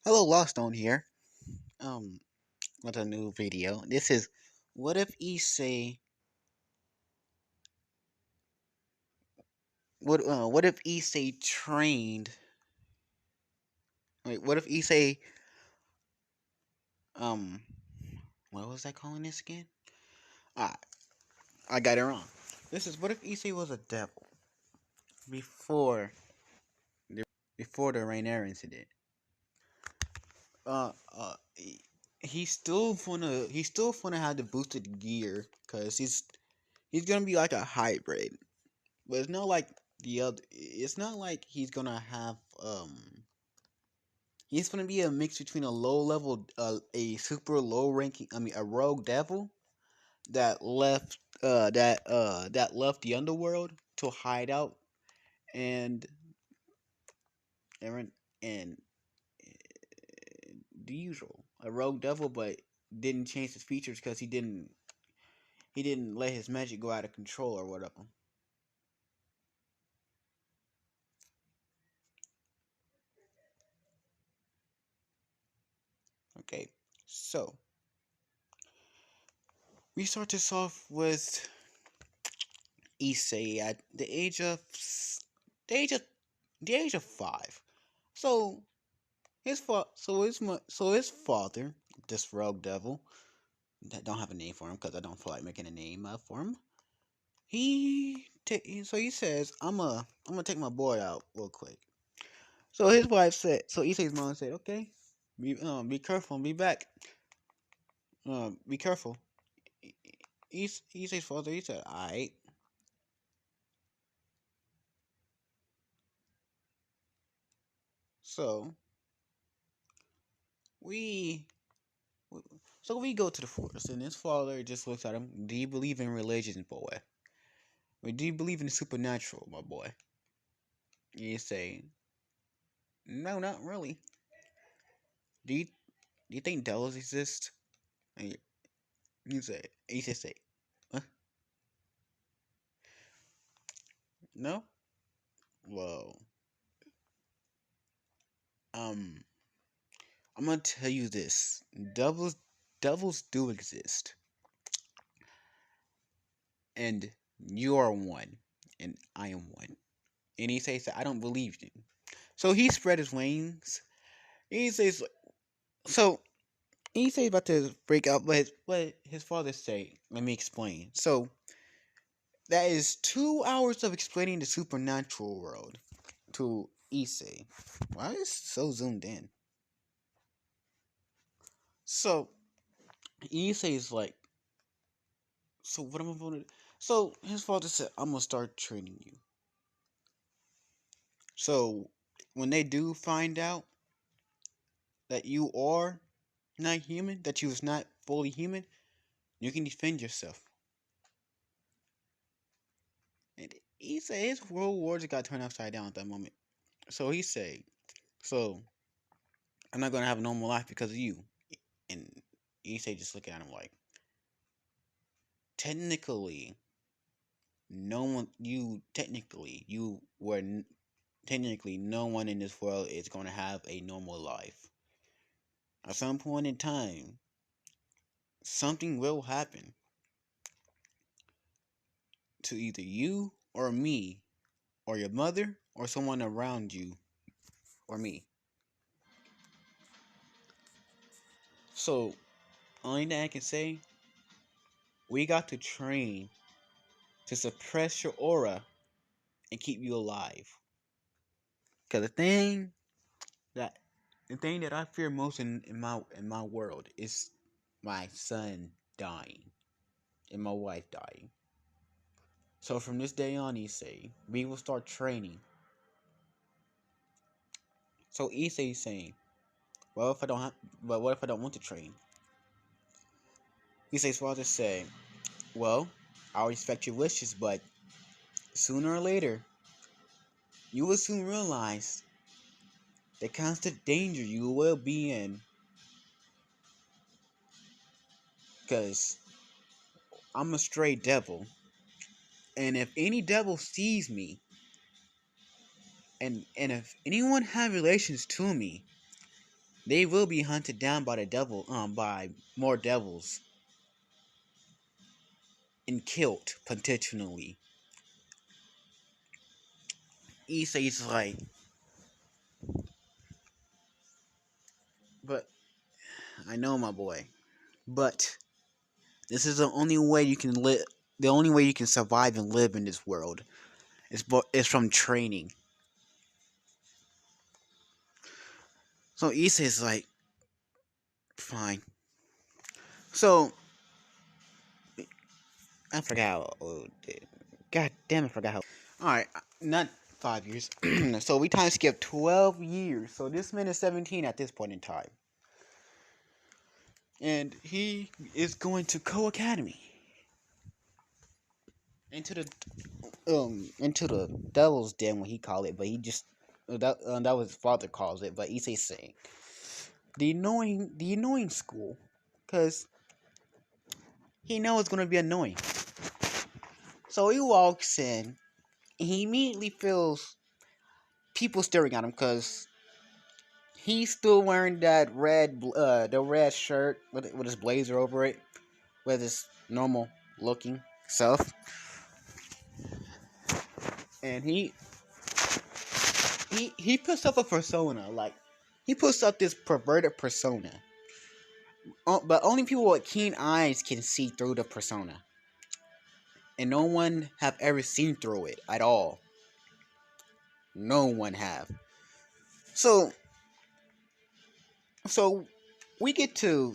Hello, Lost on here. Um, with a new video. This is what if issei what if issei trained? Wait, what if issei um what was I calling this again? Ah, I got it wrong. This is what if issei was a devil before the before the Rainier incident. Uh, uh, he's still gonna have the boosted gear because he's gonna be like a hybrid. But it's not like the other. It's not like he's gonna have He's gonna be a mix between a low level, a super low ranking. I mean, a rogue devil that left the underworld to hide out and and and the usual a rogue devil, but didn't change his features because he didn't let his magic go out of control or whatever. Okay, so we start this off with Issei at the age of the age of 5. So so his father, this rogue devil, that don't have a name for him because I don't feel like making a name up for him. So he says, I'm gonna take my boy out real quick. So his wife said, so Issei's mom said, okay, be careful, and be back. Be careful. Issei's father, he said, alright. So we So we go to the forest, and his father just looks at him. Do you believe in religion, boy? Or do you believe in the supernatural, my boy? And you say, no, not really. Do you think devils exist? And you just say, huh? No? Well, um, I'm gonna tell you this. Devils, devils do exist, and you are one, and I am one. And he says, I don't believe you. So he spread his wings. He says, so he say about to break out, but his father say, let me explain. So that is 2 hours of explaining the supernatural world to Issei. Why is so zoomed in? So Issei is like, so what am I gonna do? So his father said, I'm gonna start training you. So when they do find out that you are not human, that you was not fully human, you can defend yourself. And he said his whole world just got turned upside down at that moment. So he said, so I'm not gonna have a normal life because of you. And Issei just look at him like, technically, no one, you technically, you were technically no one in this world is gonna have a normal life. At some point in time, something will happen to either you or me, or your mother, or someone around you, or me. So, only thing I can say, we got to train to suppress your aura and keep you alive. Cause that the thing that I fear most in my world is my son dying and my wife dying. So from this day on, Issei, we will start training. So Issei is saying, well, if I don't have, but what if I don't want to train? Issei's father said, well, I'll respect your wishes, but sooner or later, you will soon realize the constant danger you will be in. Cause I'm a stray devil, and if any devil sees me, and if anyone have relations to me, they will be hunted down by by more devils and killed potentially. Issei's like, but I know my boy, but this is the only way you can live. The only way you can survive and live in this world is from training. So Issei's like, fine. So I forgot how old. God damn, I forgot how. All right, not 5 years. So we time skip 12 years. So this man is 17 at this point in time, and he is going to Co Academy into the Devil's Den, what he called it, but he just that was his father calls it, but he's saying the annoying school, because he knows it's gonna be annoying. So he walks in, and he immediately feels people staring at him because he's still wearing that the red shirt with his blazer over it, with his normal looking self, and he puts up a persona, like he puts up this perverted persona, but only people with keen eyes can see through the persona, and no one have ever seen through it at all. No one have. So so we get to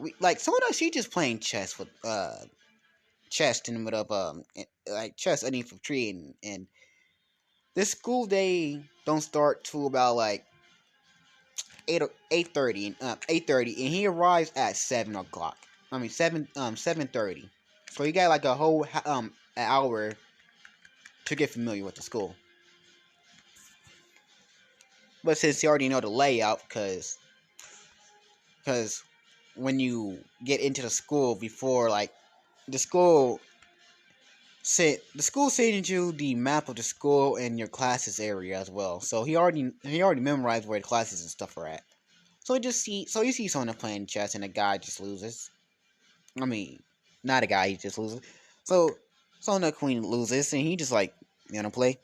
we like Sona. She just playing chess with chess in the middle of like chess underneath a tree, and this school day don't start till about like 8:30 and 8:30, and he arrives at 7 o'clock. I mean 7:30. So you got like a whole an hour to get familiar with the school. But since you already know the layout, because when you get into the school before, like the school the school sends you the map of the school and your classes area as well. So he already memorized where the classes and stuff are at. So you see someone playing chess and a guy just loses. I mean, not a guy, he just loses. So Sona Queen loses and he just like, play.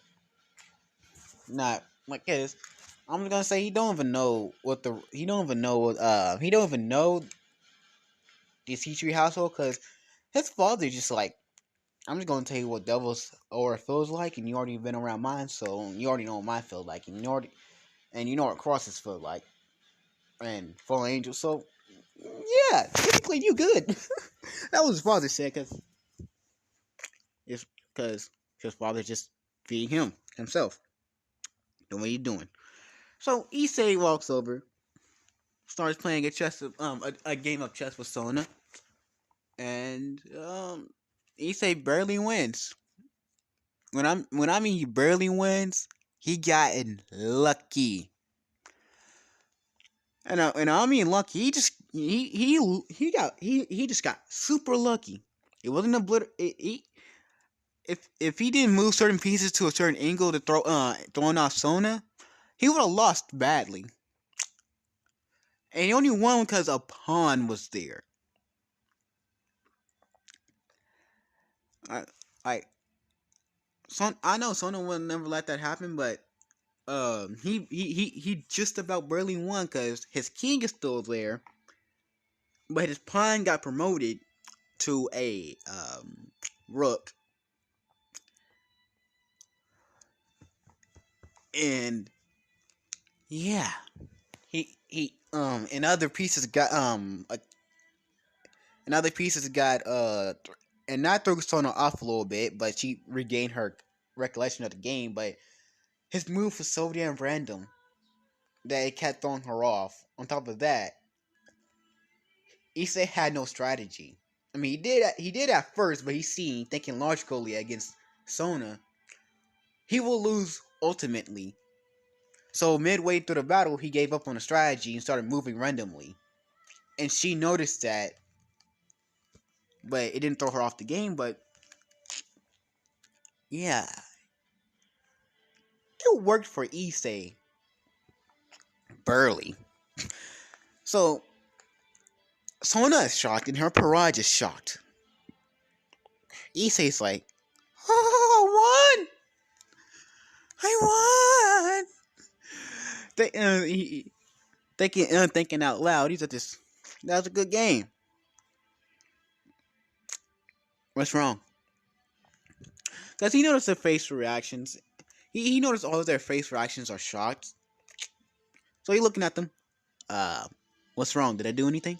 Not like his. I'm just gonna say he don't even know the Citree household, because his father just like, I'm just gonna tell you what Devil's Aura feels like, and you already been around mine, so you already know what mine feel like, and you know what crosses feel like, and Fallen Angel. So yeah, technically you good. That was his father said, it's because his father just feeding him himself. The way you doing. So Issei walks over, starts playing a game of chess with Sona, and Issei barely wins. When I mean he barely wins, he gotten lucky. And I mean lucky. He just got super lucky. It wasn't a blitter. If he didn't move certain pieces to a certain angle to throwing off Sona, he would have lost badly. And he only won because a pawn was there. I I I know Sona would never let that happen, but he just about barely won because his king is still there, but his pawn got promoted to a rook, and yeah, he and other pieces got and that threw Sona off a little bit, but she regained her recollection of the game. But his move was so damn random that it kept throwing her off. On top of that, Issei had no strategy. I mean, he did at first, but he seen thinking logically against Sona, he will lose ultimately. So midway through the battle, he gave up on the strategy and started moving randomly. And she noticed that, but it didn't throw her off the game. But yeah, it worked for Issei. Barely. So Sona is shocked, and her Paraj is shocked. Issei's like, "Oh, I won! I won!" They, thinking out loud. He's just, that was a good game. What's wrong? Because he noticed their face reactions. He noticed all of their face reactions are shocked. So he looking at them. Uh, what's wrong? Did I do anything?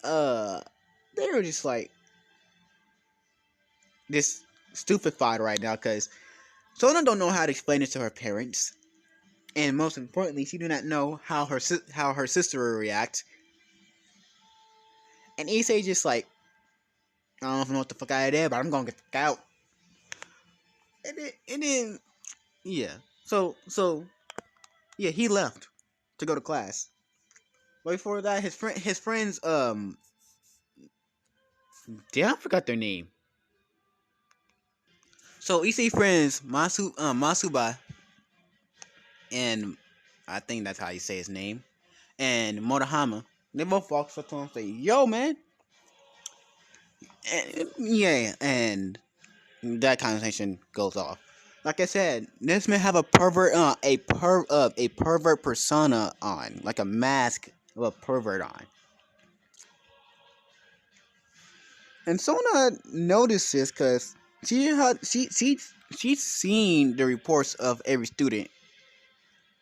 Uh, they were just like this stupefied right now because Sona don't know how to explain it to her parents, and most importantly, she do not know how her sister will react. And Issei just like, I don't know what the fuck I did, but I'm gonna get the fuck out. And then yeah, so yeah, he left to go to class. But before that, his friends damn, I forgot their name. So Issei friends Masuba and I think that's how you say his name, and Motohama. They both walk up to him and say, "Yo, man." And, yeah, and that conversation goes off. Like I said, this man have a a pervert persona on, like a mask of a pervert on. And Sona notices because she's seen the reports of every student,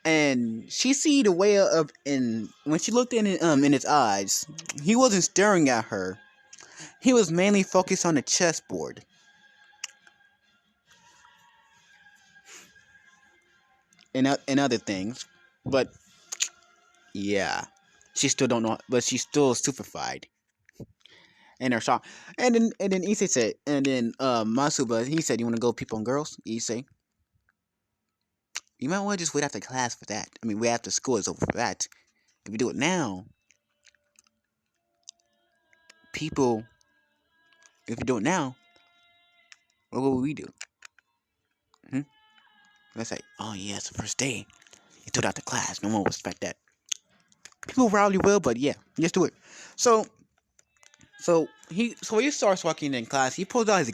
and she see the way of in when she looked in his eyes, he wasn't staring at her. He was mainly focused on the chessboard and other things. But yeah, she still don't know, but she's still stupefied in her shock. And then Issei said, and then Masuba, he said, "You want to go people and girls?" Issei, you might want to just wait after class for that. I mean, wait after school is over for that. If you do it now, people, if you do it now, what will we do? Hmm? Let's say, oh yeah, it's the first day. You took out the class. No one will respect that. People probably will, but yeah, just do it. So, so he starts walking in class. He pulls out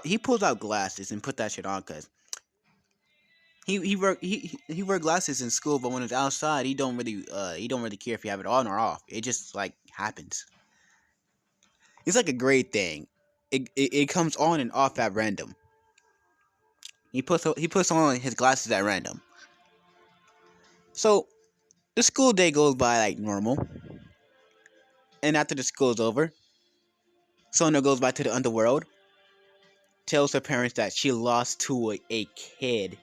he pulls out glasses and put that shit on because he wear glasses in school, but when it's outside, he don't really care if you have it on or off. It just like happens. It's like a grade thing. It comes on and off at random. He puts on his glasses at random. So the school day goes by like normal, and after the school's over, Sona goes back to the underworld, tells her parents that she lost to a kid,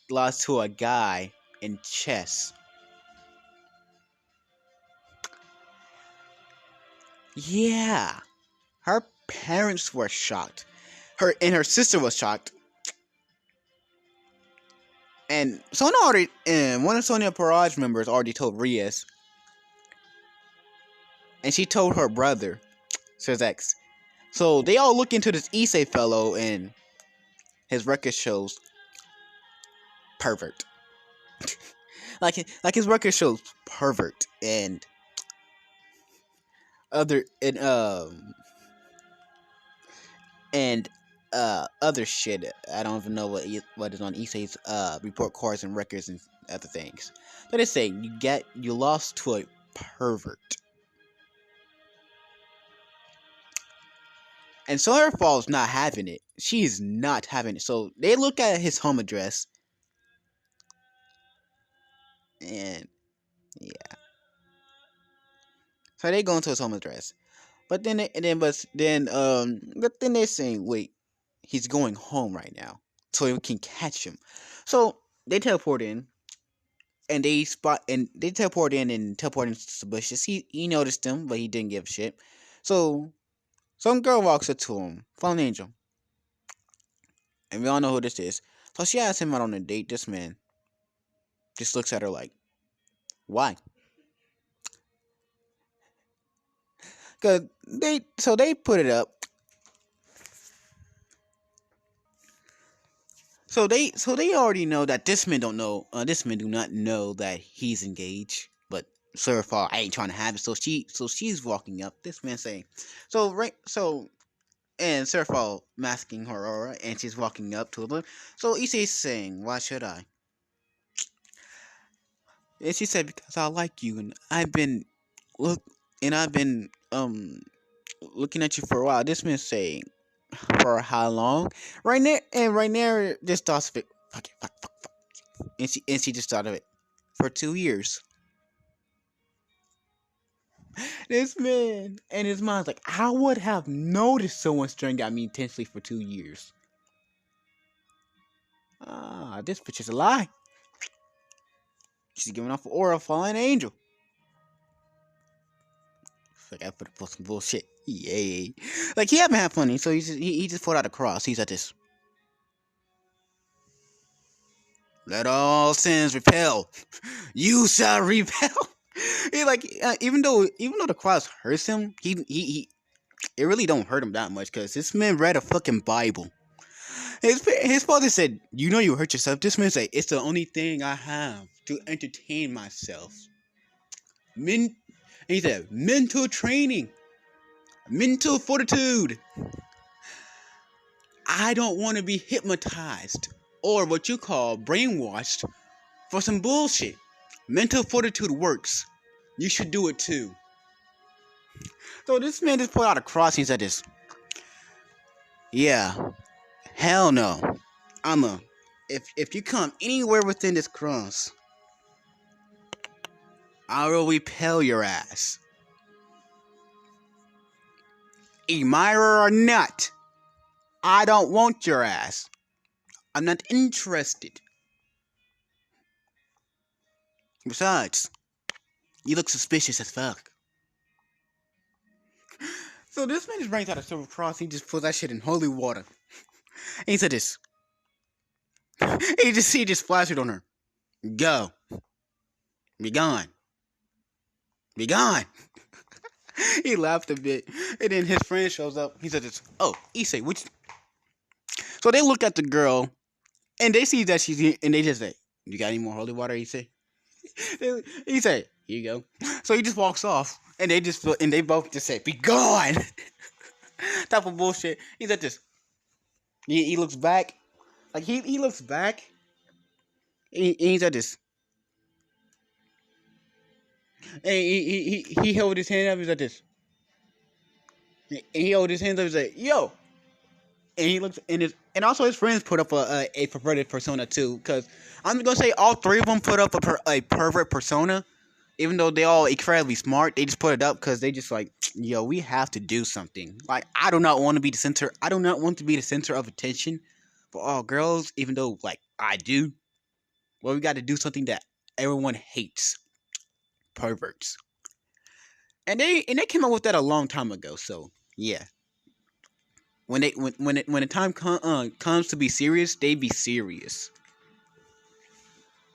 lost to a guy in chess. Yeah, her parents were shocked. Her sister was shocked, and one of Sonia Parage members already told Rias, and she told her brother, Sirzex. So they all look into this Issei fellow, and his record shows pervert. Like his record shows pervert and other and other shit. I don't even know what is on Issei's report cards and records and other things. But it's saying you lost to a pervert. And Sawyer Fall's not having it. She is not having it. So they look at his home address, and yeah. So they go into his home address. But then they're saying, wait, he's going home right now, so we can catch him. So they teleport in, and they teleport in and teleport into the bushes. He noticed them, but he didn't give a shit. So some girl walks up to him, Fallen Angel, and we all know who this is. So she asks him out on a date. This man just looks at her like, why? Cause they put it up. So they already know that this man do not know that he's engaged. But so far, I ain't trying to have it. So she's walking up. This man saying, so right so and Surfall masking her aura, and she's walking up to her. So Issei's saying, "Why should I?" And she said, "Because I like you, and look, I've been looking at you for a while." This man saying, "For how long?" Right there, just thoughts of it. Fuck it, fuck, and she just thought of it for 2 years. This man and his mind's like, I would have noticed someone staring at me intensely for 2 years. This bitch is a lie. She's giving off an aura of fallen angel. Like I put some bullshit. Yay. Like he haven't had funny, so he just pulled out a cross. He's at this. Let all sins repel. You shall repel. He like even though the cross hurts him, he it really don't hurt him that much because this man read a fucking Bible. His father said, "You know you hurt yourself." This man said, "It's the only thing I have to entertain myself." Men, he said, mental training, mental fortitude. I don't want to be hypnotized or what you call brainwashed for some bullshit. Mental fortitude works. You should do it too. So this man just pulled out a cross and he said this. Yeah, hell no. If you come anywhere within this cross, I will repel your ass. Admirer or not, I don't want your ass. I'm not interested. Besides, you look suspicious as fuck. So this man just brings out a silver cross. He just puts that shit in holy water. And he said this. He just flashed it on her. Go. Be gone. Be gone. He laughed a bit. And then his friend shows up. He said this. Oh, Issei, which. So they look at the girl and they see that she's and they just say, "You got any more holy water?" Issei. He said, "Here you go." So he just walks off, and they both just say, "Be gone." Type of bullshit. He's at this. He looks back, like he looks back. He's at this, and he held his hand up. He's at this, and he held his hands up. He's like, "Yo." And he looks and also his friends put up a perverted persona too, because I'm gonna say all three of them put up a pervert persona. Even though they all incredibly smart, they just put it up because they just like, yo, we have to do something. Like, I do not want to be the center. I do not want to be the center of attention for all girls, even though like I do. Well, we got to do something that everyone hates: perverts. And they came up with that a long time ago. So yeah, when the time comes to be serious, they be serious.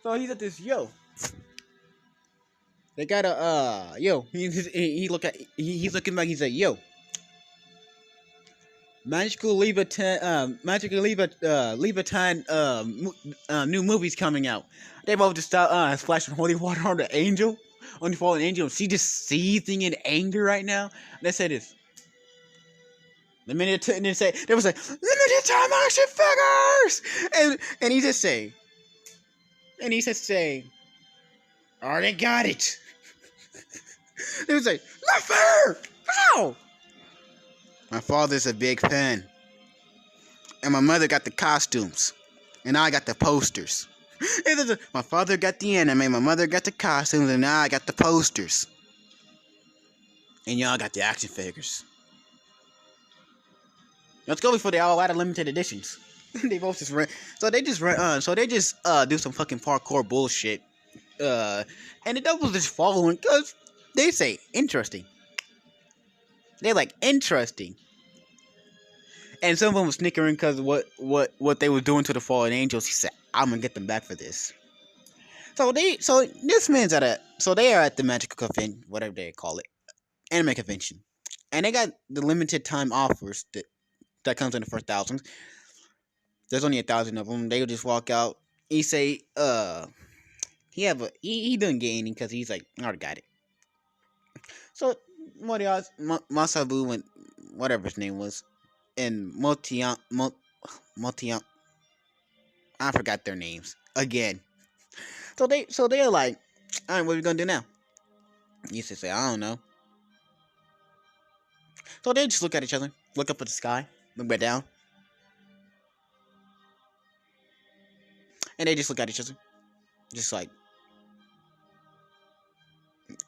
So he's at this yo. They got a yo. He's looking back. He's like yo. Magical Leviathan new movies coming out. They both just splashing holy water on the angel, on the fallen angel. She just seething in anger right now. They say this. And they say there was like limited time action figures, and he just say, oh, they got it. They was like, not fair. How? My father's a big fan. And my mother got the costumes. And I got the posters. My father got the anime, my mother got the costumes, and now I got the posters. And y'all got the action figures. Let's go before they all out of limited editions. They both just run. So they just do some fucking parkour bullshit. And the doubles just following because they say interesting. They like interesting. And some of them were snickering because of what they were doing to the fallen angels. He said, "I'm gonna get them back for this." So this man's they are at the magical convention, whatever they call it, anime convention, and they got the limited time offers that comes in the first thousands. There's only 1,000 of them. They would just walk out. He say, he didn't get any because he's like, I already got it. So what else? Masabu and whatever his name was, and Multian, I forgot their names again. So they're like, all right, what are we gonna do now? He used to say, I don't know. So they just look at each other, look up at the sky, look back down, and they just look at each other, just like,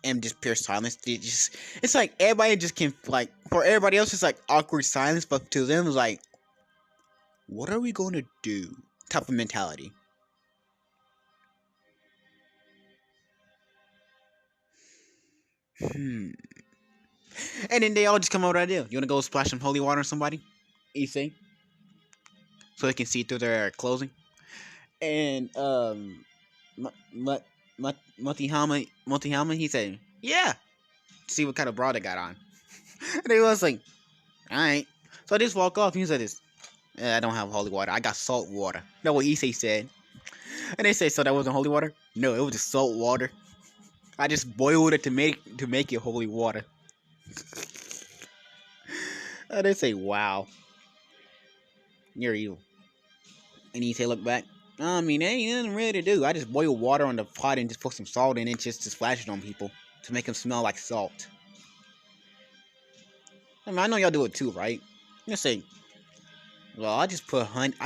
and just pure silence. It's like everybody just can like, for everybody else, it's like awkward silence, but to them, it's like, what are we going to do? Type of mentality. Hmm. And then they all just come up with an idea. You want to go splash some holy water on somebody? Issei, so they can see through their clothing. And Motihama, he said, yeah. See what kind of bra they got on. And they was like, all right. So I just walk off. He said, "This, I don't have holy water. I got salt water." That's what Issei said. And they say, so that wasn't holy water? No, it was just salt water. I just boiled it to make it holy water. And they say, wow, you're evil. And Issei look back. I mean, there ain't nothing really to do. I just boil water on the pot and just put some salt in it, just to splash it on people to make them smell like salt. I mean, I know y'all do it too, right? You say, well, I just put and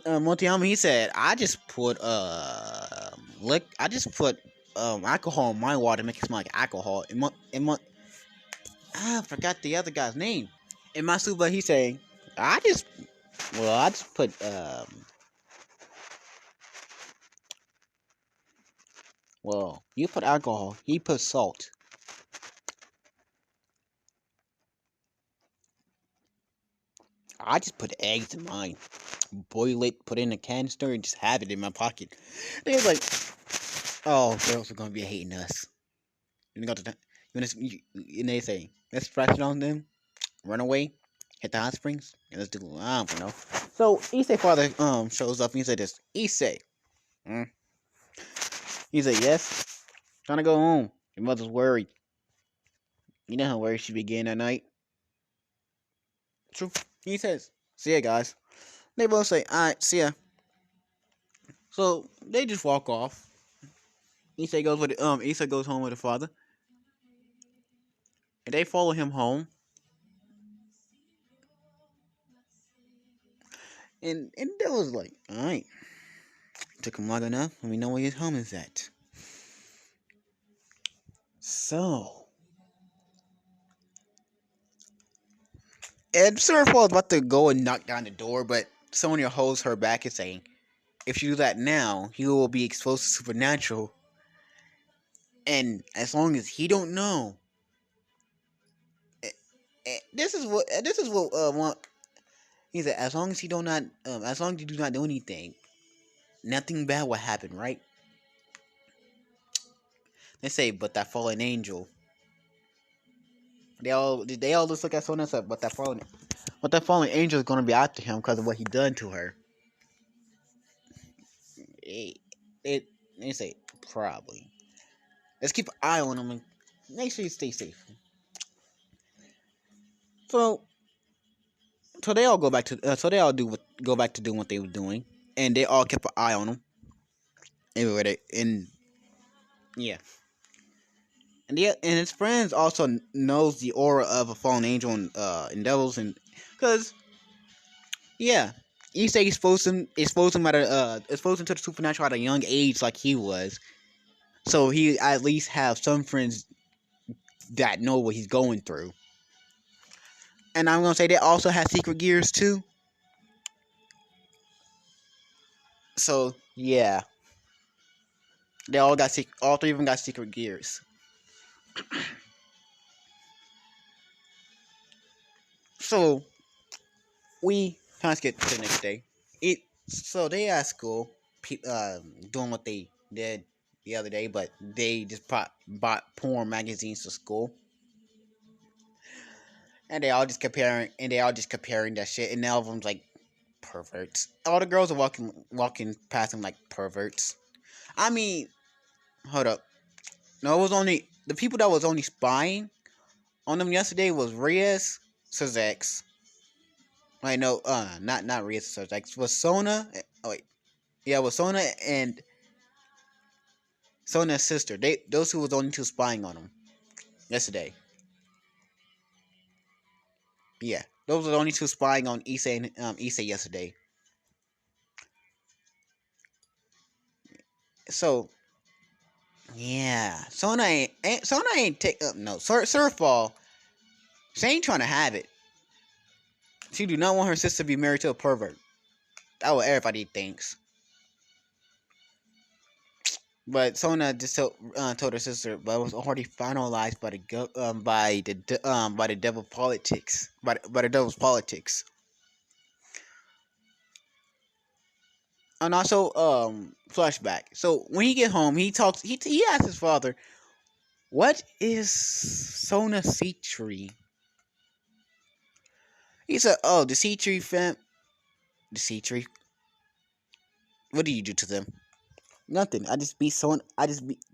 Montiyama, he said, I just put alcohol in my water to make it smell like alcohol. I forgot the other guy's name. And Masuba, he said, I just put well, you put alcohol, he put salt. I just put eggs in mine, boil it, put it in a canister, and just have it in my pocket. They was like, oh, girls are gonna be hating us. You got to, and they say, let's splash it on them, run away, hit the hot springs, and let's do. I don't know. So Issei father shows up and he said this. Issei, mm. He said yes, trying to go home. Your mother's worried. You know how worried she began that night. True. He says, see ya guys. They both say, alright, see ya. So they just walk off. Issei goes home with the father. And they follow him home. And that was like, alright. Took him long enough, and we know where his home is at. So and Surfball was about to go and knock down the door, but Sonya holds her back and saying, if you do that now, he will be exposed to supernatural. And as long as he don't know, this is what he said. As long as as long as you do not do anything, nothing bad will happen, right? They say, but that fallen angel. They all just look at Sonya and say, but that fallen angel is gonna be after him because of what he done to her. It they say probably. Let's keep an eye on him and make sure you stay safe. So they all go back to go back to doing what they were doing, and they all kept an eye on him. Everywhere and yeah, and his friends also knows the aura of a fallen angel and devils, and because yeah, you say exposed him exposed him to the supernatural at a young age, like he was. So he at least have some friends that know what he's going through. And I'm gonna say they also have secret gears too. So yeah, all three of them got secret gears. So we kind of skip to the next day. So they at school, doing what they did the other day, but they just bought porn magazines to school, and they all just comparing that shit. And all of them's like, Perverts. All the girls are walking past him like perverts. I mean, hold up. No, it was only the people that was only spying on them yesterday was Reyes, Suzex. Wait, no, not Reyes, Suzex. Was Sona? Oh wait, yeah, it was Sona and Sona's sister. Those who was only two spying on him yesterday. Yeah, those were the only two spying on Issei and Issei yesterday. So yeah, Sona ain't take up no Surfball. She ain't trying to have it. She do not want her sister to be married to a pervert. That's what everybody thinks. But Sona just told her sister, but it was already finalized by the devil politics, by the devil's politics. And also flashback. So when he get home, he talks. He asks his father, "What is Sona seed tree?" He said, "Oh, the seed tree fam. The seed tree. What do you do to them?" Nothing. I just beat someone. I just beat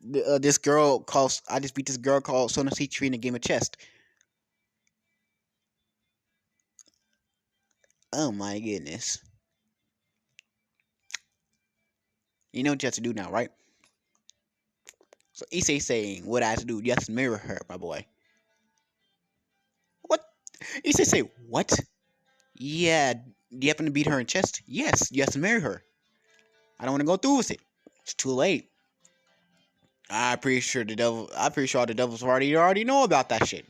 this girl called. I just beat this girl called Sona seed tree in a game of chess. Oh my goodness. You know what you have to do now, right? So Issei saying what I have to do. You have to mirror her, my boy. What? Issei say what? Yeah. Do you happen to beat her in chess? Yes. You have to marry her. I don't want to go through with it. It's too late. I'm pretty sure the devil. I'm pretty sure all the devils already know about that shit.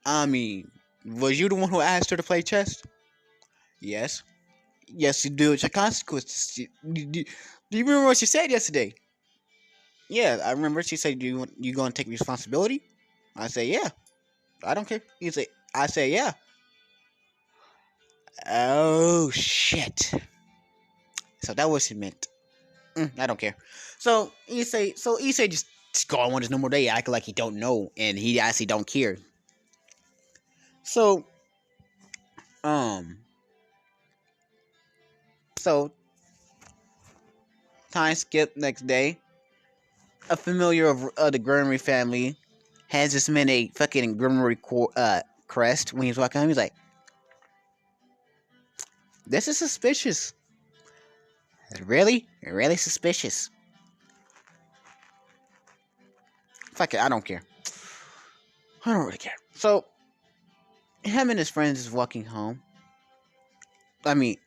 I mean, was you the one who asked her to play chess? Yes. Yes, you do. It's your consequences. Do you remember what she said yesterday? Yeah, I remember. She said, "You gonna take responsibility?" I say, "Yeah." I don't care. You say, I say, "Yeah." Oh shit. So that was what he meant. I don't care. So you say just go on with his normal day, acting like he don't know, and he actually don't care. So um, so time skip next day. A familiar of the Grimmery family has this man a fucking Grimmery crest. When he's walking home, he's like, "This is suspicious. Really, really suspicious." Fuck it, I don't care. I don't really care. So him and his friends is walking home. I mean,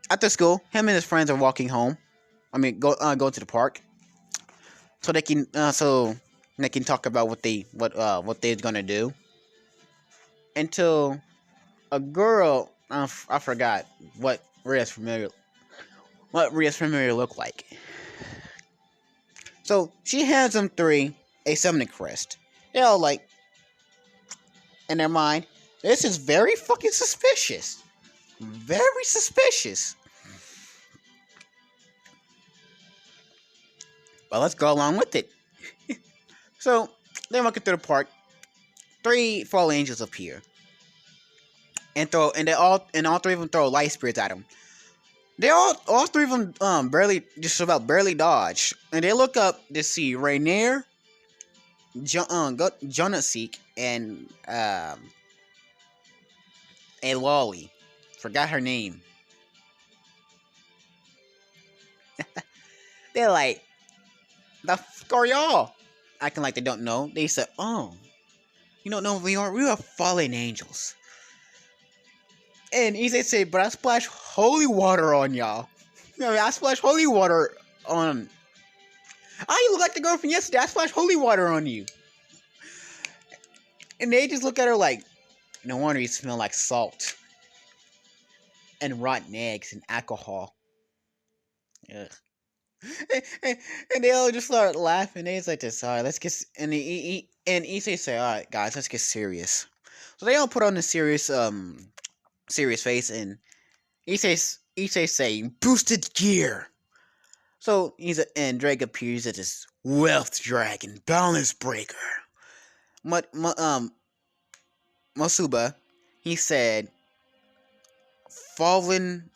after school, him and his friends are walking home. I mean, go to the park so they can talk about what they're gonna do until a girl. I forgot what Ria's familiar looked like. So she hands them three a summoning crest. They're all like, in their mind, this is very fucking suspicious. Very suspicious. But let's go along with it. So they're walking through the park. Three fallen angels appear, and all three of them throw light spirits at them. They all three of them barely dodge, and they look up to see Rainier, Jonasik, and Lolly. Forgot her name. They're like, the fuck are y'all? Acting like they don't know. They said, "Oh, you don't know who we are? We are fallen angels." And Issei said, "But I splash holy water on y'all. I splash holy water on. You look like the girl from yesterday. I splash holy water on you." And they just look at her like, "No wonder you smell like salt and rotten eggs and alcohol." Ugh. And they all just start laughing. They just like this. All right, let's get. And Issei say, "All right, guys, let's get serious." So they all put on a serious face, and Issei saying, "Boosted gear." So and Drake appears as this wealth dragon, balance breaker. Masuba, he said, fallen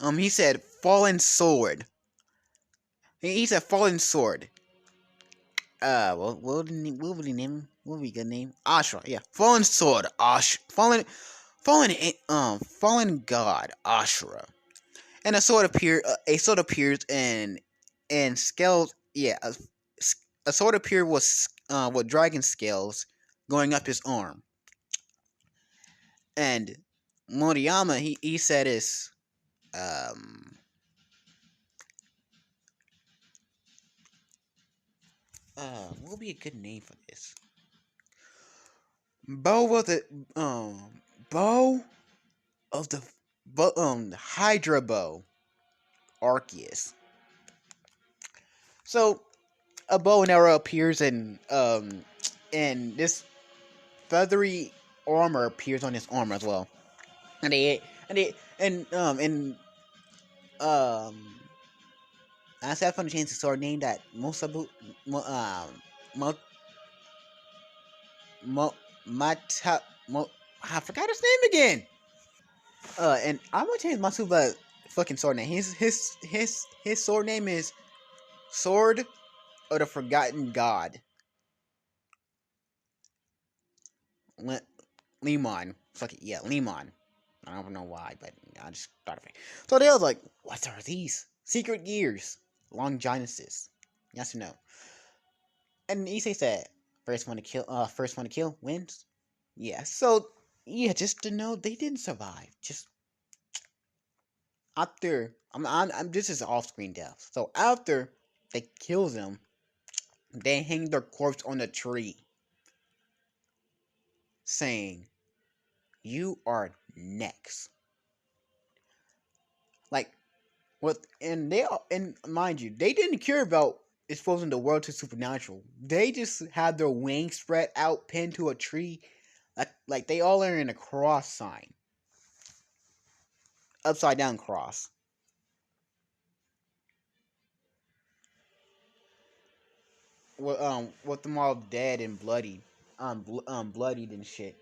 sword. He said fallen sword. What would he name him? What would be a good name? Ashra, yeah. Fallen sword, fallen god, Ashra. And a sword appears and scales, yeah, a sword appeared with dragon scales going up his arm. And Moriyama, he said is, um, what would be a good name for this? Bow of the, bow of the, Hydra bow, Arceus. So a bow and arrow appears and this feathery armor appears on his armor as well. And um I said from the chance to start name that Mosabu Mo, Mo, Mata Mo, I forgot his name again. And I'm gonna change Masuba fucking sword name. His sword name is Sword of the Forgotten God. Limon. Fuck it, yeah, Limon. I don't know why, but I just thought of it. So they was like, what are these? Secret gears. Longinus. Yes or no? And Issei said, first one to kill wins. Yeah, so yeah, just to know they didn't survive. Just after I'm this is off screen death. So after they kill them, they hang their corpse on a tree, saying, "You are next." Like what? And mind you, they didn't care about exposing the world to supernatural. They just had their wings spread out, pinned to a tree, like they all are in a cross sign, upside down cross. With them all dead and bloody, bloodied and shit.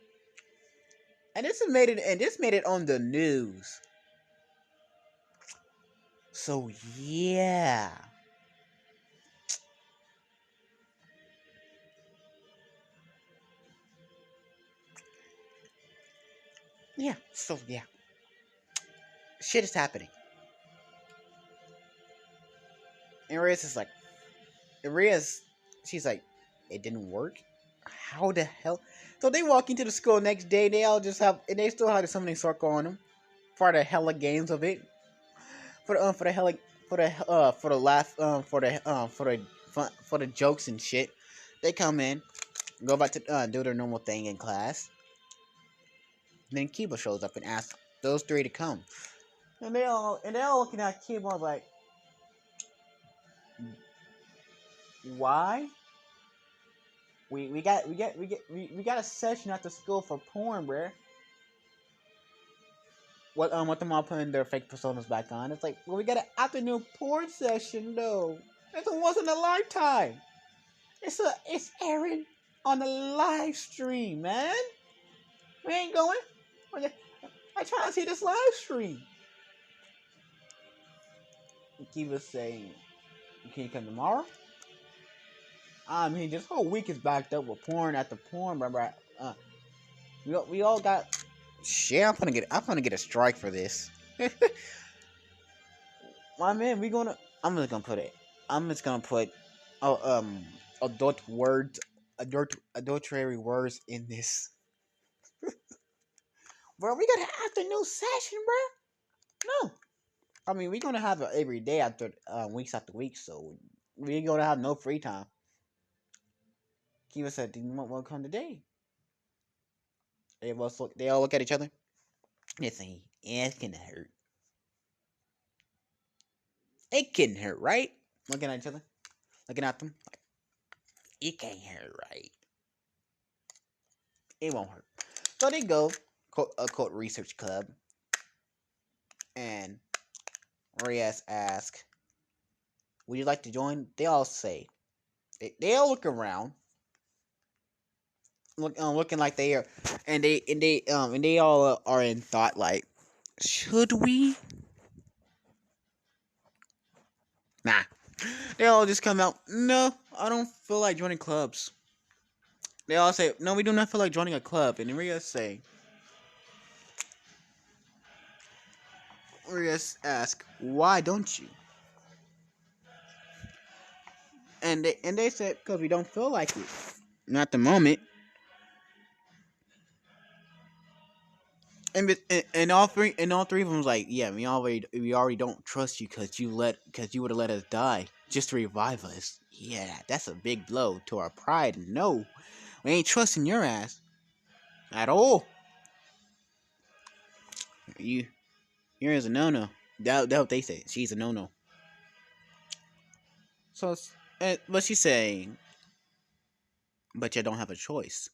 And this made it on the news. So yeah, yeah. So yeah, shit is happening. And Reyes is like, Reyes, she's like, it didn't work. How the hell? So they walk into the school next day. They all just have, and they still have the summoning circle on them for the hella games of it. For the hella for the laugh for the jokes and shit. They come in, go back to do their normal thing in class. Then Kiba shows up and asks those three to come. And they all looking at Kiba like, why? We got a session at the school for porn, bruh. What them all putting their fake personas back on. It's like, well, we got an afternoon porn session though. It's a once in a lifetime. It's airing on a live stream, man. We ain't going. I try to see this live stream. Kiva saying, can you come tomorrow? I mean, this whole week is backed up with porn after porn, bro. We all got. Shit, I'm gonna get a strike for this. My man, we gonna. I'm just gonna put it. I'm just gonna put, oh, adult words, adulterary words in this. Bro, we got an afternoon session, bro. No, I mean we gonna have it every day after weeks after weeks, so we gonna have no free time. Kiva said, "Do you want to come today?" They all look at each other. They say, "Yeah, it's gonna hurt. It couldn't hurt, right?" Looking at each other, looking at them, like, it can't hurt, right? It won't hurt. So they go, quote research club, and Reyes asks, "Would you like to join?" They all say, they all look around, looking like they are, and they all are in thought like, should we? Nah. They all just come out. No, I don't feel like joining clubs. They all say, no, we do not feel like joining a club. And Rhea say, Rhea ask, why don't you? And they said, because we don't feel like it. Not at the moment. And all three of them was like, yeah, we already don't trust you because you would have let us die just to revive us. Yeah, that's a big blow to our pride. No, we ain't trusting your ass at all. You You're a no no. That what they say. She's a no no. So, but she's saying, but you don't have a choice.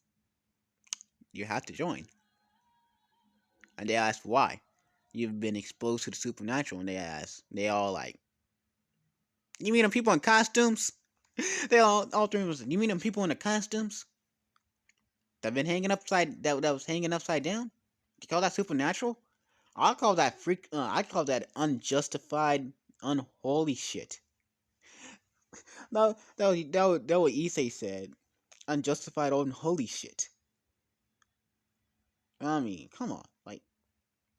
You have to join. And they ask why. You've been exposed to the supernatural, and they all like, you mean them people in costumes? They all three of them. You mean them people in the costumes that was hanging upside down? You call that supernatural? I call that freak. I call that unjustified, unholy shit. No, that what Issei said. Unjustified, unholy shit. I mean, come on. Like,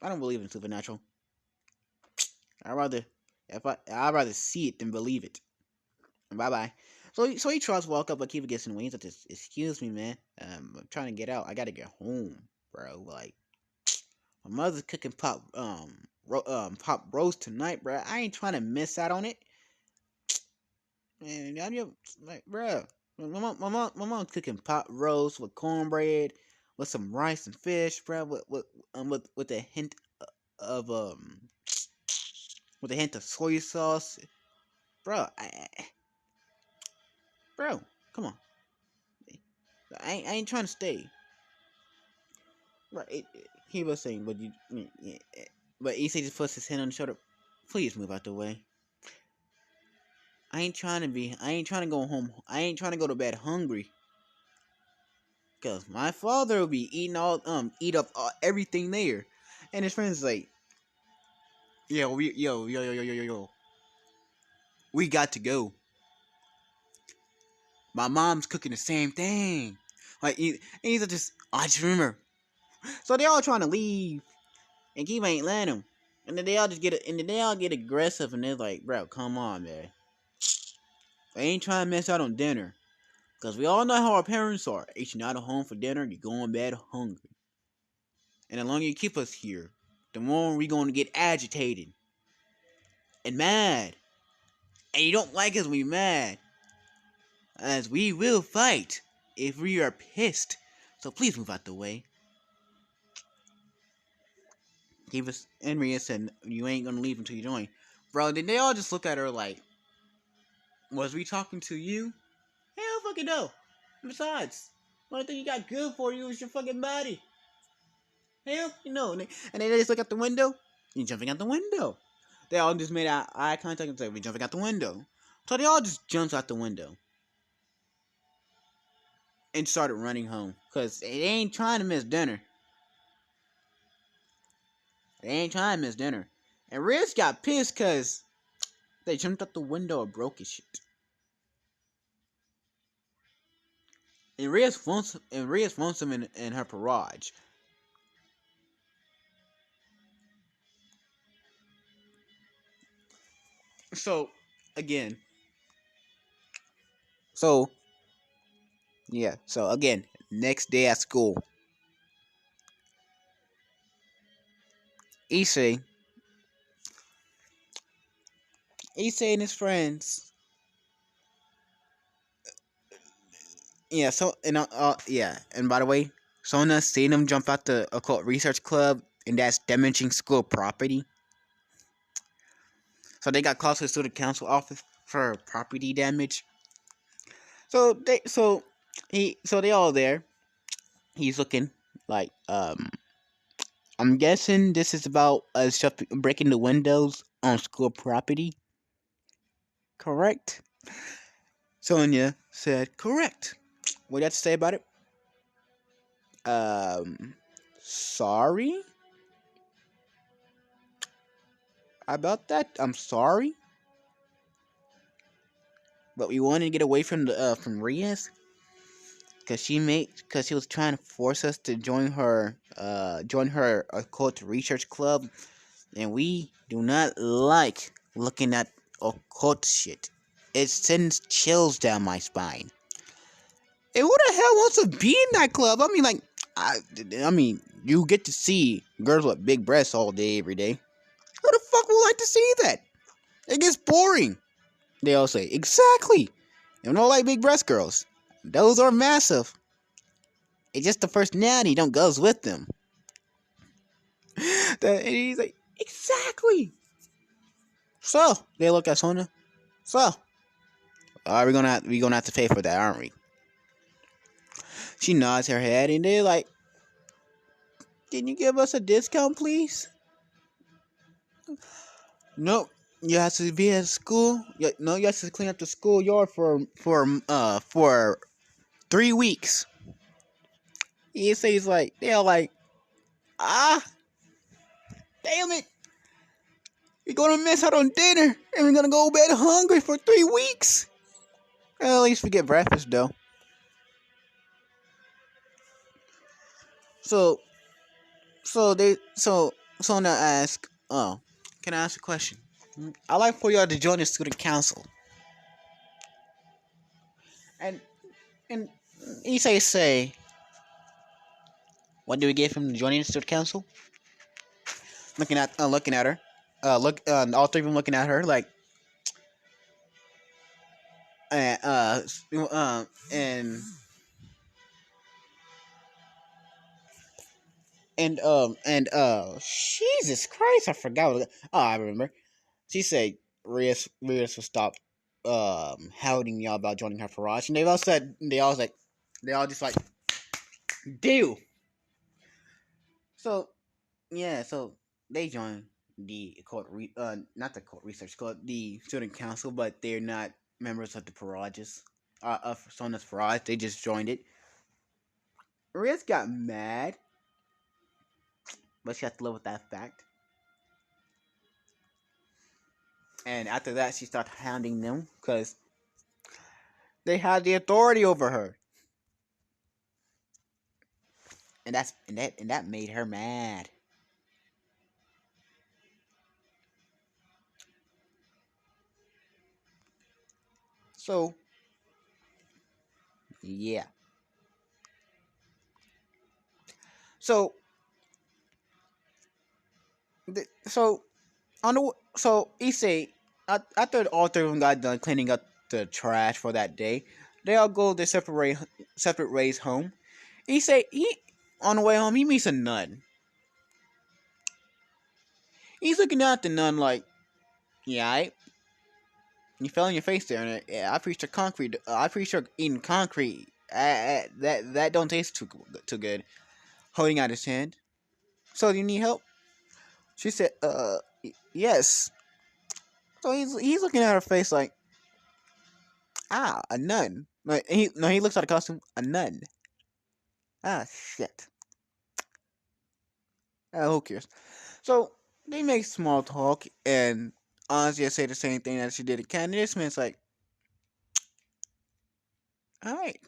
I don't believe in supernatural. I rather I'd rather see it than believe it. Bye bye. So he tries to walk up, but keep getting wings. I just, excuse me, man. I'm trying to get out. I gotta get home, bro. Like, my mother's cooking pop roast tonight, bro. I ain't trying to miss out on it. And I'm just like, bro. My mom's cooking pot roast with cornbread, with some rice and fish, bro. With a hint of with a hint of soy sauce, bro. Bro, come on. I ain't trying to stay. Right? He was saying, but but Issei just puts his hand on the shoulder. Please move out the way. I ain't trying to go home. I ain't trying to go to bed hungry. Cause my father will be eat up everything there. And his friends like, yo, we got to go. My mom's cooking the same thing. Like, and he's just, I just remember. So they all trying to leave, and Keith ain't letting them. And then they all get aggressive, and they're like, bro, come on, man. I ain't trying to miss out on dinner. Cause we all know how our parents are. If you're not at home for dinner, you're going to bed hungry. And the longer you keep us here, the more we're going to get agitated and mad. And you don't like us when we're mad. As we will fight if we are pissed. So please move out the way. Gave us Henry said you ain't gonna leave until you join. Bro, then they all just look at her like, was we talking to you? Hell fucking no. Besides, the only thing you got good for you is your fucking body. Hell, you know. And they just look out the window. You're jumping out the window. They all just made eye contact and said, we're jumping out the window. So they all just jumped out the window. And started running home. Because they ain't trying to miss dinner. They ain't trying to miss dinner. And Riz got pissed because they jumped out the window and broke his shit. And Riz wants him in her garage. So, again. So, yeah. So, again. Next day at school. Issei. Issei and his friends. Yeah, yeah. And by the way, Sona seen him jump out the occult research club, and that's damaging school property. So they got called to the student council office for property damage. So they all there. He's looking like I'm guessing this is about breaking the windows on school property. Correct? Sonia said correct. What do you have to say about it? Um, sorry about that. I'm sorry, but we wanted to get away from the from Riaz because she was trying to force us to join her occult research club, and we do not like looking at occult shit. It sends chills down my spine. And who the hell wants to be in that club? I mean, like, I, I mean, you get to see girls with big breasts all day, every day. Who the fuck would like to see that? It gets boring. They all say, exactly. You don't like big breast girls. Those are massive. It's just the personality don't goes with them. And he's like, exactly. So they look at Sonya. So, we gonna have to pay for that, aren't we? She nods her head, and they're like, "Can you give us a discount, please?" Nope. You have to be at school. No, you have to clean up the schoolyard for 3 weeks. He says like they're like, ah, damn it, we're gonna miss out on dinner, and we're gonna go to bed hungry for 3 weeks. Well, at least we get breakfast though. So so now ask, oh, can I ask a question? I like for y'all to join the student council, and and he say, what do we get from joining the student council? Looking at her, all three of them looking at her like, uh, uh, uh and Jesus Christ, I forgot. Oh, I remember. She said Rias will stop hounding y'all about joining her garage, and they all just like deal. So yeah, so they joined the not the court research club, the student council, but they're not members of the Parages, of Sona's Parage. They just joined it. Riz got mad, but she had to live with that fact. And after that, she started hounding them because they had the authority over her, and that made her mad. So yeah, so so on the so Issei, after all three of them got done cleaning up the trash for that day, they all go their separate ways home. He on the way home he meets a nun. He's looking at the nun like, yeah, you fell on your face there, and yeah, I preached concrete. I preached eating concrete. That don't taste too good. Holding out his hand. So do you need help? She said, yes. So he's looking at her face like, ah, a nun. Like he looks at the costume, a nun. Ah, shit. Who cares? So they make small talk, and honestly, I say the same thing that she did at Candace. Man, it's like, all right.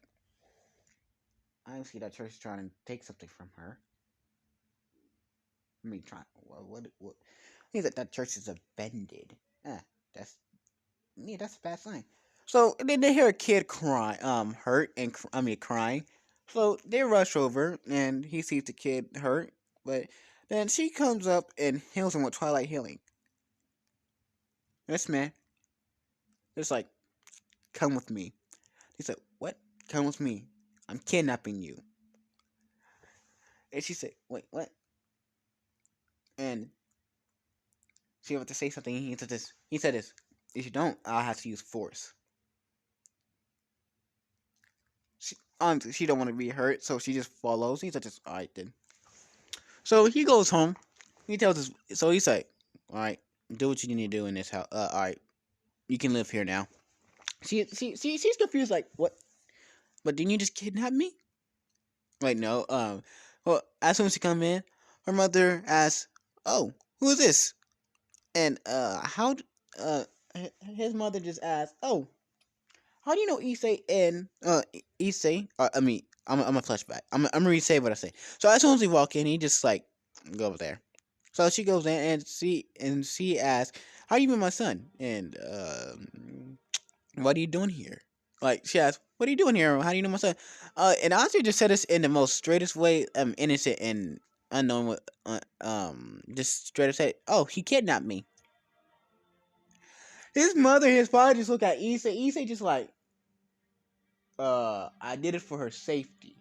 I see that church is trying to take something from her. I mean, trying. What? He's like that church is offended. Ah, that's yeah, that's a bad sign. So then they hear a kid cry, hurt and crying. So they rush over, and he sees the kid hurt, but then she comes up and heals him with Twilight healing. This man, just like, come with me. He said, what? Come with me. I'm kidnapping you. And she said, wait, what? And she went to say something. He said this. He said this. If you don't, I'll have to use force. She don't want to be hurt, so she just follows. He's like, all right then. So he goes home. He tells us. So he's like, all right, do what you need to do in this house. All right, you can live here now. She's confused. Like, what? But didn't you just kidnap me? Wait, no. Well, as soon as she come in, her mother asks, "Oh, who is this?" And his mother just asked, "Oh, how do you know Issei and Issei? I mean, I'm a flashback. I'm gonna say what I say. So as soon as we walk in, he just like go over there. So she goes in and she asks, "How you met my son?" And what are you doing here? Like she asked, "What are you doing here? How do you know my son?" And honestly, just said this in the most straightest way, innocent and unknown. Just straight up said, "Oh, he kidnapped me." His mother, his father, just look at Issei. Issei just like, I did it for her safety.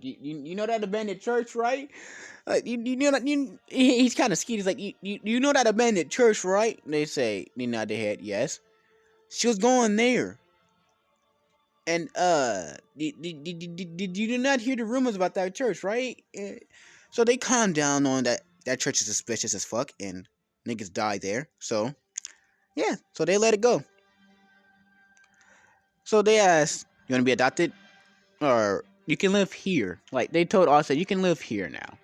You know that abandoned church, right? You know that he's kind of skeevy. He's like, you know that abandoned church, right? And they say, they nod their head, yes. She was going there. And did you not hear the rumors about that church, right? So they calm down on that church is suspicious as fuck, and niggas die there. So yeah, so they let it go. So they asked, "You want to be adopted, or you can live here?" Like they told us that you can live here now,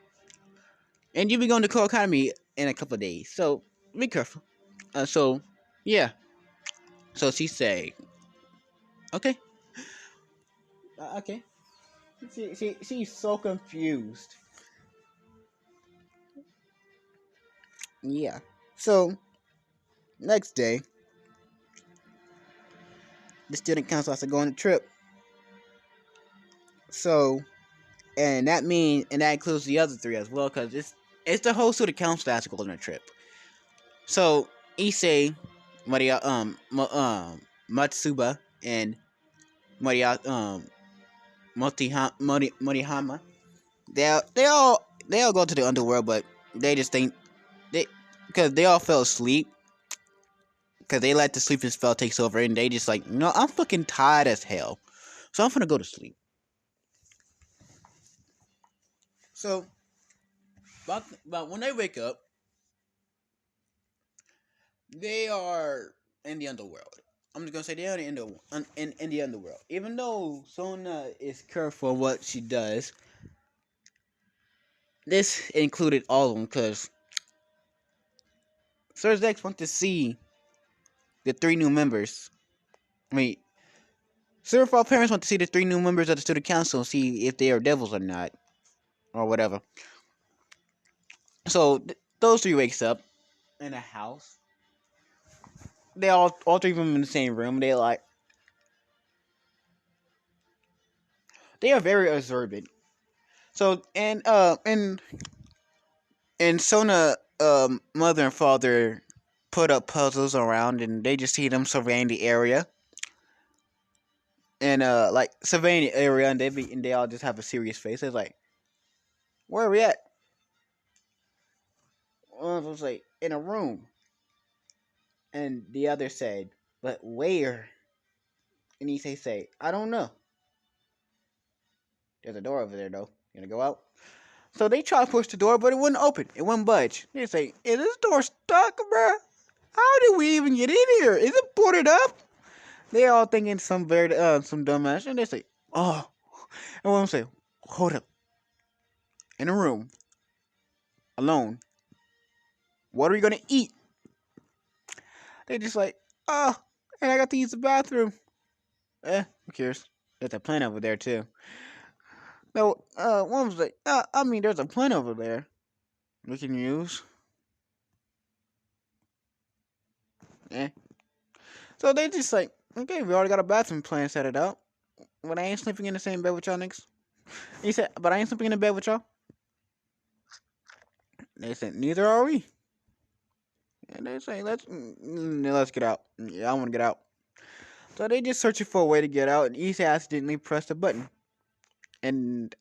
and you'll be going to Coal Academy in a couple of days. So be careful. So yeah. So she say, "Okay, okay." She's so confused. Yeah. So next day, the student council has to go on a trip. So, and that includes the other three as well, because it's the whole student council that has to go on a trip. So Issei, Maria, Matsuba, and Maria, Morihama, they all go to the underworld, but they just think they because they all fell asleep because they let the sleeping spell takes over, and they just like, no, I'm fucking tired as hell, so I'm gonna go to sleep. So, but when they wake up, they are in the underworld. I'm just gonna say they are in the underworld. Even though Sona is careful what she does, this included all of them because Sir Zex wants to see the three new members. I mean, Sir Fall parents want to see the three new members of the student council, see if they are devils or not, or whatever. So those three wakes up in a house. They all three of them in the same room. They are very observant. So and Sona mother and father put up puzzles around, and they just see them surveying the area. And like surveying the area, and they all just have a serious face. It's like, where are we at? One of them was like, in a room, and the other said, but where? And he say, I don't know. There's a door over there though. You gonna go out? So they try to push the door, but it wouldn't open. It wouldn't budge. They say, is this door stuck, bruh? How did we even get in here? Is it boarded up? They all thinking some dumbass, and they say, oh. And one say, hold up. In a room, alone. What are we gonna eat? They just like, oh, and I got to use the bathroom. Who cares? There's a plant over there too. No, one was like, I mean, there's a plant over there we can use. Eh. So they just like, okay, we already got a bathroom plan set it out. But I ain't sleeping in the same bed with y'all niggas. He said, but I ain't sleeping in the bed with y'all. They said, neither are we. And they say, let's get out. Yeah, I want to get out. So they just searching for a way to get out, and Issa accidentally pressed a button, and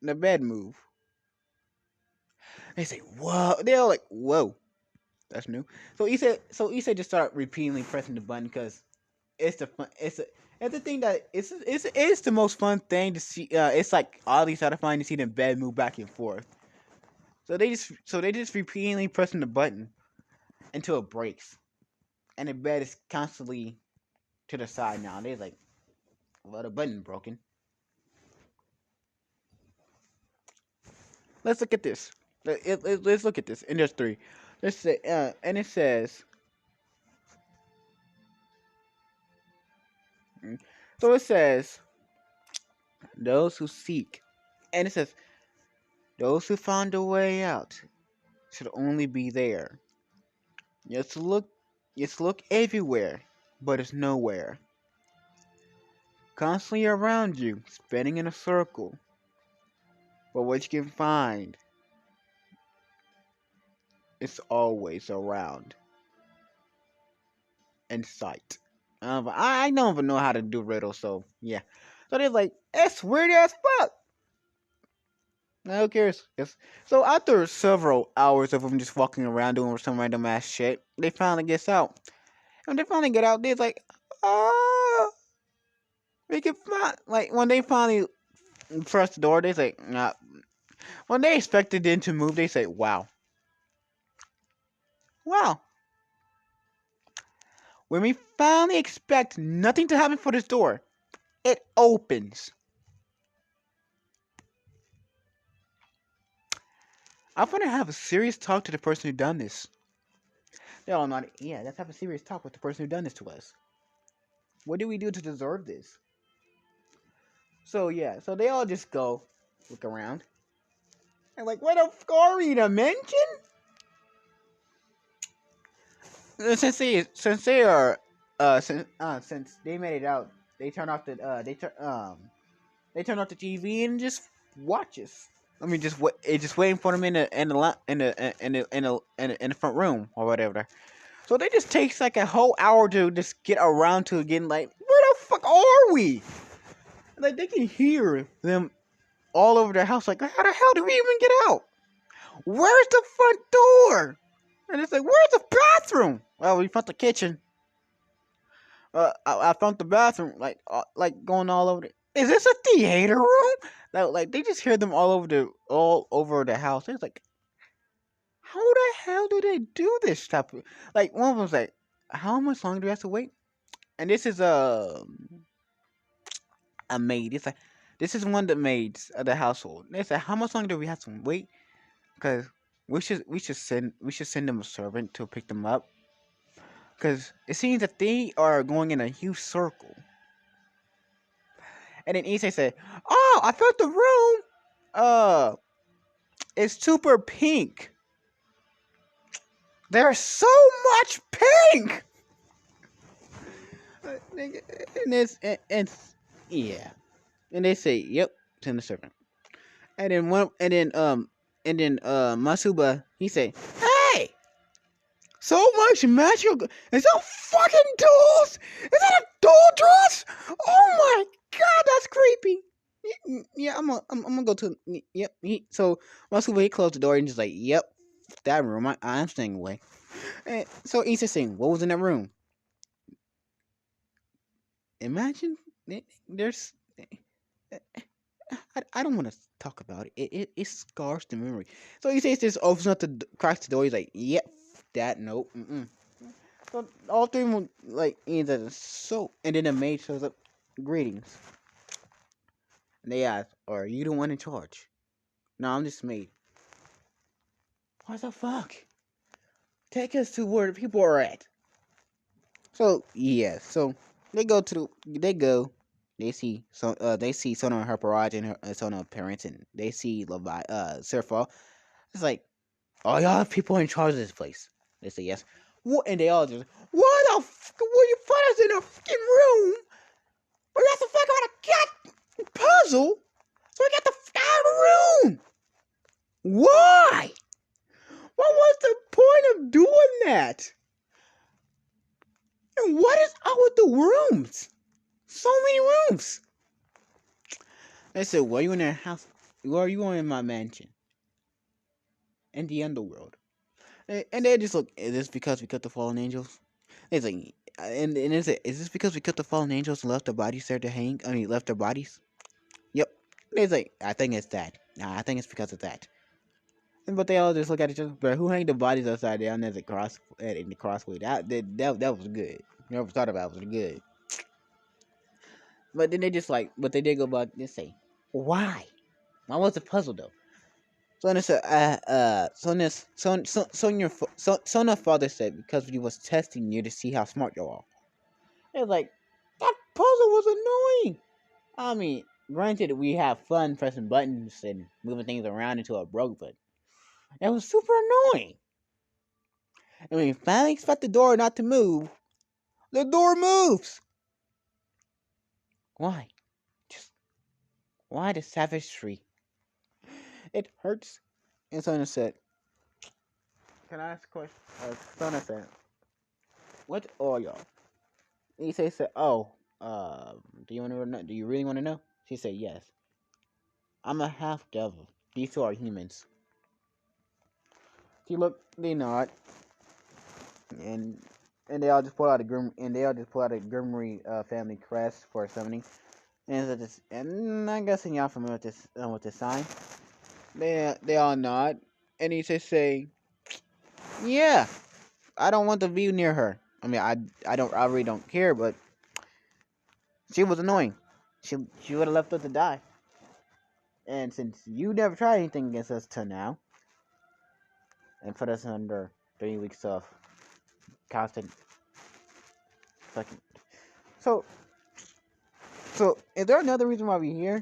the bed moved. They say, whoa. They're like, whoa. That's new. So Issa just started repeatedly pressing the button because it's the fun. It's the thing that it's the most fun thing to see. It's like oddly satisfying to see the bed move back and forth. So they just repeatedly pressing the button until it breaks, and the bed is constantly to the side now. They're like, well, the button broken. let's look at this. Let's look at this. And there's three. Let's say, and it says, so it says, those who seek, and it says, those who found a way out should only be there. Just look, just look everywhere, but it's nowhere. Constantly around you, spinning in a circle. But what you can find is always around, in sight. I don't even know how to do riddles, so yeah. So they're like, it's weird as fuck. Now, who cares? So after several hours of them just walking around doing some random ass shit, they finally gets out. And they finally get out, they're like, oh, we can find. Like when they finally press the door, they say, nah. When they expected them to move, they say, wow, wow. When we finally expect nothing to happen for this door, it opens. I want to have a serious talk to the person who done this. They're all not. Yeah, let's have a serious talk with the person who done this to us. What did we do to deserve this? So yeah, so they all just go look around. And like, what the fuck are we, to mention? Since they are since they made it out, they turn off the they turn off the TV and just watches. I mean, just waiting for them in the front room or whatever. So they just takes like a whole hour to just get around to again. Like, where the fuck are we? Like they can hear them all over their house. Like, how the hell did we even get out? Where's the front door? And it's like, where's the bathroom? Well, we found the kitchen. I found the bathroom. Like going all over. Is this a theater room? Like they just hear them all over the house. It's like, how the hell do they do this type of? Like one of them's like, how much longer do we have to wait? And this is a maid. It's like, this is one of the maids of the household. They said, how much longer do we have to wait? Because we should send them a servant to pick them up. Because it seems that they are going in a huge circle. And then Issei said, "Oh, I felt the room. It's super pink. There's so much pink." And and yeah, and they say, "Yep," send the servant. And then Masuba, he say, "Hey, so much magical. Is that fucking dolls? Is that a doll dress? Oh my god, that's creepy." Yeah, I'm gonna go to. Yep. So Masuba, he closed the door and just like, "Yep, that room. I'm staying away." And so Issa saying, "What was in that room?" Imagine there's. I don't want to talk about it. It scars the memory. So he says this, opens up cracks the door. He's like, "Yep, that nope." Mm-mm. So all three of them like either so, and then the maid shows up. Greetings. And they ask, "Are you the one in charge?" "No, I'm just maid." What the fuck? Take us to where the people are at. So yeah, so they see they see Sona and her barrage and her Sona parents, and they see Levi Surfall. It's like, "Oh, y'all have people in charge of this place." They say yes. What? And they all just, "What the fuck? Will you put us in a fucking room? We have to fuck out a cat puzzle, so we got the fuck out of the room. Why? What was the point of doing that? And what is up with the rooms? So many rooms." They said, "Why are you in their house? Why are you in my mansion? In the underworld?" And they just look, "Is this because we cut the fallen angels?" They like, and they say, "Is this because we cut the fallen angels and left their bodies there to hang? I mean, left their bodies?" Yep. They say, "I think it's that. Nah, I think it's because of that." But they all just look at each other. But who hanged the bodies upside down as a cross in the crossway? That was good. Never thought about it. Was good. But then they just like, but they did go about this say, why? Why was the puzzle though? Sona's father said because he was testing you to see how smart you are. It was like, that puzzle was annoying. I mean, granted, we have fun pressing buttons and moving things around until it broke, but it was super annoying. And when you finally expect the door not to move, the door moves. Why? Just why the savagery? It hurts. And Sona said, "Can I ask a question?" Sona said, "What are y'all?" Issei said, "Oh, do you want to know? Do you really want to know?" She said, "Yes. I'm a half devil. These two are humans." She looked. They nod, and they all just pull out a Grimmery family crest for summoning. And I'm guessing y'all familiar with this sign. They all nod, and he just say, "Yeah, I don't want to be near her. I mean, I really don't care, but she was annoying. She would have left us to die. And since you never tried anything against us till now, and put us under 3 weeks of constant fucking, so is there another reason why we're here?"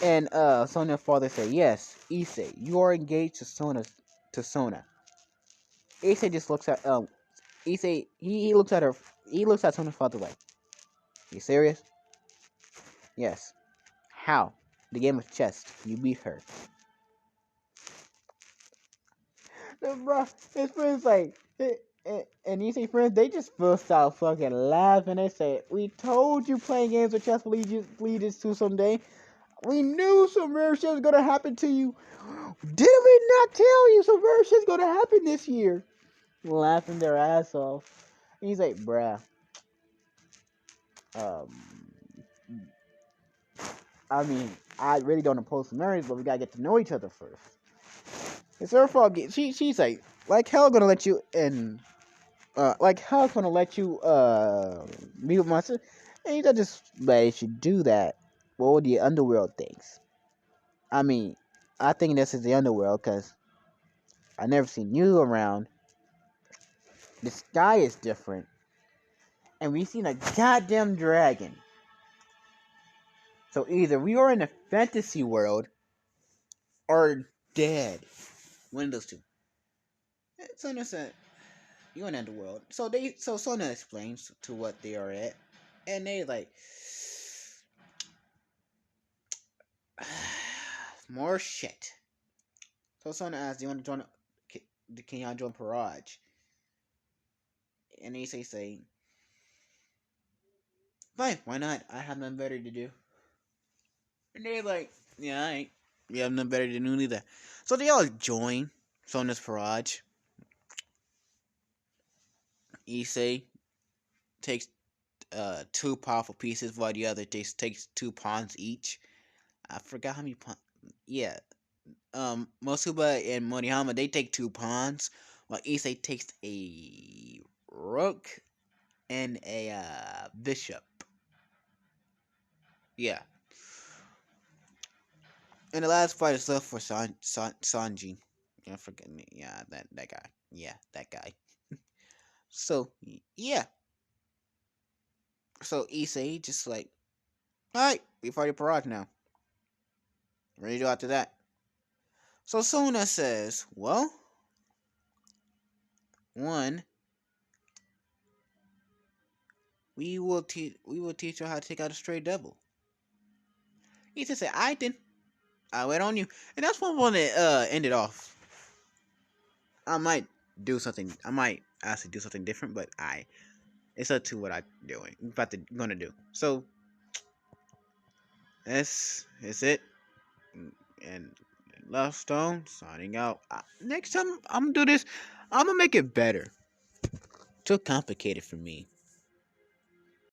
And Sona's father said, "Yes, Issei, you are engaged to Sona." Issei just looks at Issei he looks at her he looks at Sona's father like, "You serious?" "Yes." "How?" "The game of chess. You beat her." Bro, his friends like and Issei friends, they just burst out fucking laughing. They say, "We told you playing games with chess will lead us to someday. We knew some rare shit was gonna happen to you. Did we not tell you some rare shit's gonna happen this year?" Laughing their ass off. And he's like, "Bruh, um, I mean, I really don't oppose some marriage, but we gotta get to know each other first. It's her fault. She's like hell gonna let you in. Like hell's gonna let you meet with my sister. And you just let you do that. What the underworld thinks? I mean, I think this is the underworld because I never seen you around. The sky is different, and we seen a goddamn dragon. So either we are in a fantasy world or dead. One of those two." Sona said, "You in the underworld." So Sona explains to what they are at, and they like more shit. So Sona asks, "Do you want to join? Can y'all join Parage?" And they say, "Fine, why not? I have nothing better to do." And they're like, "Yeah, alright. We have nothing better to do either." So they all join Sona's Parage. Issei takes two powerful pieces, while the other takes two pawns each. I forgot how many pawns. Yeah, Mosuba and Morihama, they take two pawns, while Issei takes a rook and a bishop. Yeah, and the last fight is left for Sanji. Yeah, forget me. Yeah, that guy. Yeah, that guy. So yeah, so Issei just like, all right, we fight your Parag now. What do you do after that? So Sona says, well, one, we will teach you how to take out a stray devil. He just said, "I did. I wait on you," and that's one that ended off. I might do something. I might actually do something different, but it's up to what I'm doing. Gonna do. So that's it. And Love Stone signing out. Next time I'm gonna do this, I'm gonna make it better. Too complicated for me.